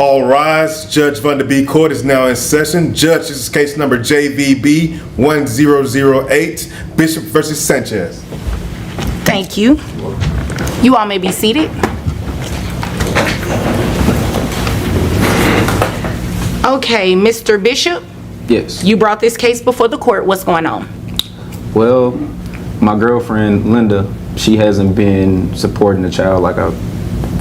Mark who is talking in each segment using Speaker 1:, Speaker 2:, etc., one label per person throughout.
Speaker 1: All rise. Judge Vanderbeek Court is now in session. Judge, this is case number JVB 1008, Bishop versus Sanchez.
Speaker 2: Thank you. You all may be seated. Okay, Mr. Bishop,
Speaker 3: Yes.
Speaker 2: you brought this case before the court. What's going on?
Speaker 3: Well, my girlfriend, Linda, she hasn't been supporting the child like I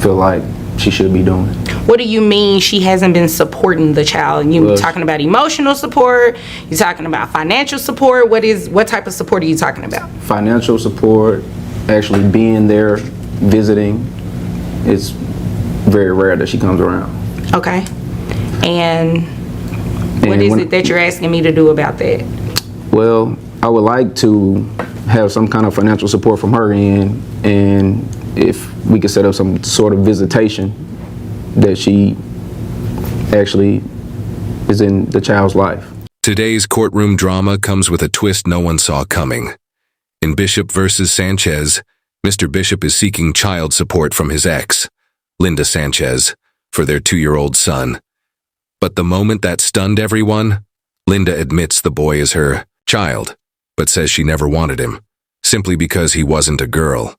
Speaker 3: feel like she should be doing.
Speaker 2: What do you mean she hasn't been supporting the child? You
Speaker 3: Well,
Speaker 2: talking about emotional support? You talking about financial support? What type of support are you talking about?
Speaker 3: Financial support, actually being there, visiting. It's very rare that she comes around.
Speaker 2: Okay. And what
Speaker 3: And
Speaker 2: is
Speaker 3: when-
Speaker 2: it that you're asking me to do about that?
Speaker 3: Well, I would like to have some kind of financial support from her end, and if we could set up some sort of visitation that she actually is in the child's life.
Speaker 4: Today's courtroom drama comes with a twist no one saw coming. In Bishop versus Sanchez, Mr. Bishop is seeking child support from his ex, Linda Sanchez, for their 2-year-old son. But the moment that stunned everyone, Linda admits the boy is her child, but says she never wanted him, simply because he wasn't a girl.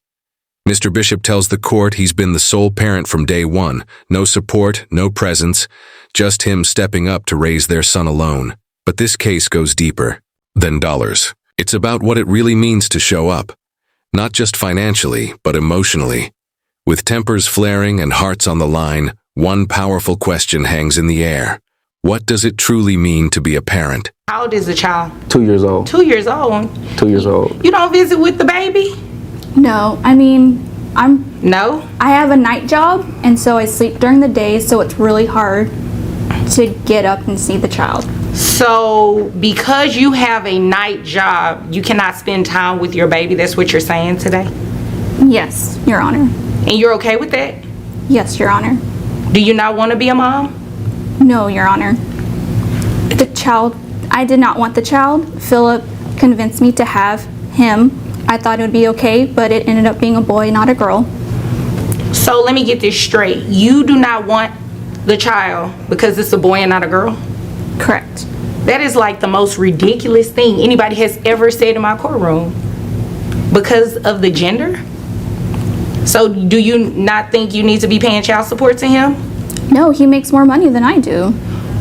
Speaker 4: Mr. Bishop tells the court he's been the sole parent from day one, no support, no presence, just him stepping up to raise their son alone. But this case goes deeper than dollars. It's about what it really means to show up, not just financially, but emotionally. With tempers flaring and hearts on the line, one powerful question hangs in the air. What does it truly mean to be a parent?
Speaker 2: How old is the child?
Speaker 3: 2 years old.
Speaker 2: 2 years old.
Speaker 3: 2 years old.
Speaker 2: You don't visit with the baby?
Speaker 5: No, I mean,
Speaker 2: No?
Speaker 5: I have a night job, and so I sleep during the day, so it's really hard to get up and see the child.
Speaker 2: So, because you have a night job, you cannot spend time with your baby? That's what you're saying today?
Speaker 5: Yes, Your Honor.
Speaker 2: And you're okay with that?
Speaker 5: Yes, Your Honor.
Speaker 2: Do you not want to be a mom?
Speaker 5: No, Your Honor. I did not want the child. Philip convinced me to have him. I thought it would be okay, but it ended up being a boy, not a girl.
Speaker 2: So, let me get this straight. You do not want the child because it's a boy and not a girl?
Speaker 5: Correct.
Speaker 2: That is like the most ridiculous thing anybody has ever said in my courtroom. Because of the gender? So do you not think you need to be paying child support to him?
Speaker 5: No, he makes more money than I do.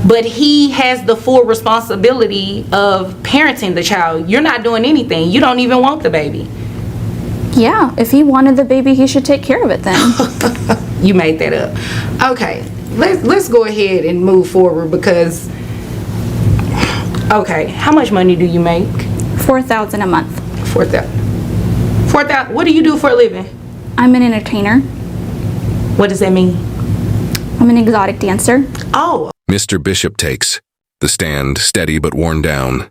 Speaker 2: But he has the full responsibility of parenting the child. You're not doing anything. You don't even want the baby.
Speaker 5: Yeah, if he wanted the baby, he should take care of it then.
Speaker 2: You made that up. Okay, let's go ahead and move forward because, okay, how much money do you make?
Speaker 5: $4,000 a month.
Speaker 2: 4,000. 4,000. What do you do for a living?
Speaker 5: I'm an entertainer.
Speaker 2: What does that mean?
Speaker 5: I'm an exotic dancer.
Speaker 2: Oh.
Speaker 4: Mr. Bishop takes the stand, steady but worn down.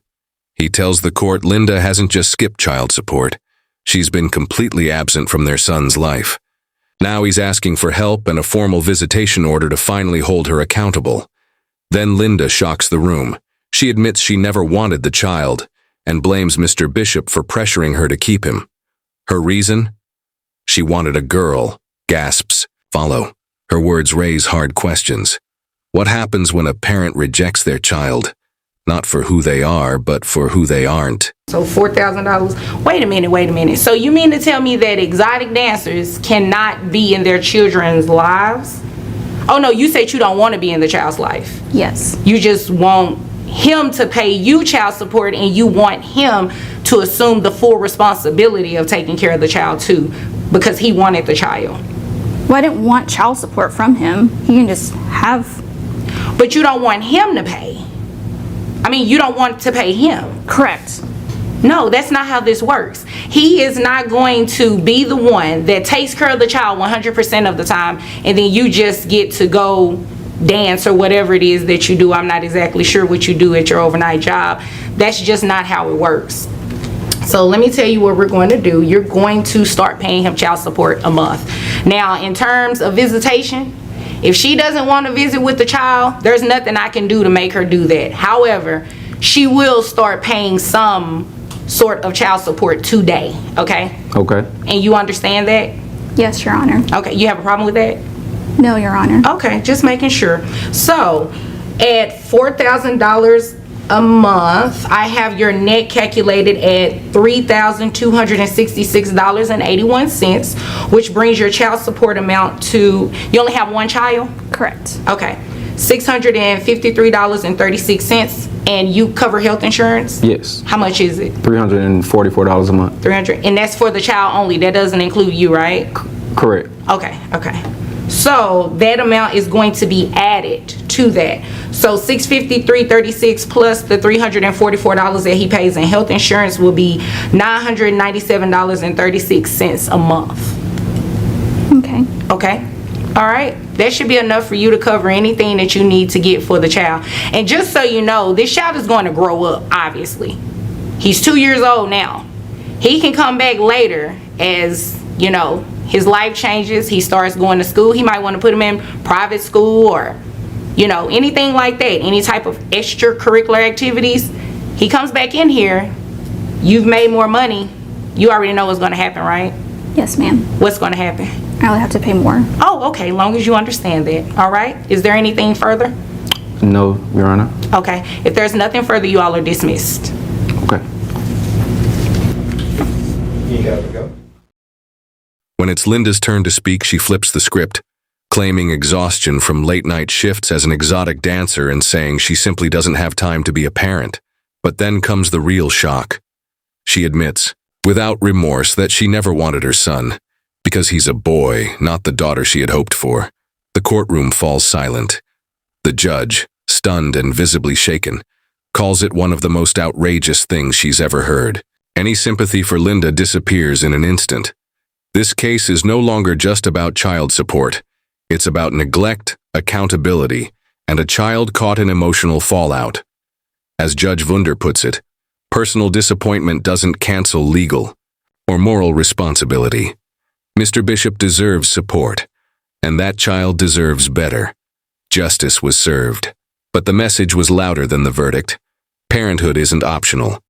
Speaker 4: He tells the court Linda hasn't just skipped child support. She's been completely absent from their son's life. Now he's asking for help and a formal visitation order to finally hold her accountable. Then Linda shocks the room. She admits she never wanted the child and blames Mr. Bishop for pressuring her to keep him. Her reason? She wanted a girl. Gasps follow. Her words raise hard questions. What happens when a parent rejects their child? Not for who they are, but for who they aren't.
Speaker 2: So $4,000. Wait a minute. So you mean to tell me that exotic dancers cannot be in their children's lives? Oh no, you said you don't want to be in the child's life.
Speaker 5: Yes.
Speaker 2: You just want him to pay you child support and you want him to assume the full responsibility of taking care of the child too, because he wanted the child.
Speaker 5: Well, I didn't want child support from him. He can just have...
Speaker 2: But you don't want him to pay. I mean, you don't want to pay him.
Speaker 5: Correct.
Speaker 2: No, that's not how this works. He is not going to be the one that takes care of the child 100% of the time, and then you just get to go dance or whatever it is that you do. I'm not exactly sure what you do at your overnight job. That's just not how it works. So let me tell you what we're going to do. You're going to start paying him child support a month. Now, in terms of visitation, if she doesn't want to visit with the child, there's nothing I can do to make her do that. However, she will start paying some sort of child support today, okay?
Speaker 3: Okay.
Speaker 2: And you understand that?
Speaker 5: Yes, Your Honor.
Speaker 2: Okay, you have a problem with that?
Speaker 5: No, Your Honor.
Speaker 2: Okay, just making sure. So, at $4,000 a month, I have your net calculated at $3,266.81, which brings your child support amount to, you only have one child?
Speaker 5: Correct.
Speaker 2: Okay, $653.36, and you cover health insurance?
Speaker 3: Yes.
Speaker 2: How much is it?
Speaker 3: $344 a month.
Speaker 2: 300, and that's for the child only, that doesn't include you, right?
Speaker 3: Correct.
Speaker 2: Okay. So that amount is going to be added to that. So $653.36 plus the $344 that he pays in health insurance will be $997.36 a month.
Speaker 5: Okay.
Speaker 2: Okay? All right? That should be enough for you to cover anything that you need to get for the child. And just so you know, this child is going to grow up, obviously. He's 2 years old now. He can come back later as, you know, his life changes, he starts going to school. He might want to put him in private school or, you know, anything like that, any type of extracurricular activities. He comes back in here, you've made more money, you already know what's going to happen, right?
Speaker 5: Yes, ma'am.
Speaker 2: What's going to happen?
Speaker 5: I'll have to pay more.
Speaker 2: Oh, okay, long as you understand that. All right? Is there anything further?
Speaker 3: No, Your Honor.
Speaker 2: Okay. If there's nothing further, you all are dismissed.
Speaker 3: Okay.
Speaker 1: You gotta go.
Speaker 4: When it's Linda's turn to speak, she flips the script, claiming exhaustion from late-night shifts as an exotic dancer and saying she simply doesn't have time to be a parent. But then comes the real shock. She admits, without remorse, that she never wanted her son, because he's a boy, not the daughter she had hoped for. The courtroom falls silent. The judge, stunned and visibly shaken, calls it one of the most outrageous things she's ever heard. Any sympathy for Linda disappears in an instant. This case is no longer just about child support. It's about neglect, accountability, and a child caught in emotional fallout. As Judge Wunder puts it, personal disappointment doesn't cancel legal or moral responsibility. Mr. Bishop deserves support, and that child deserves better. Justice was served, but the message was louder than the verdict. Parenthood isn't optional.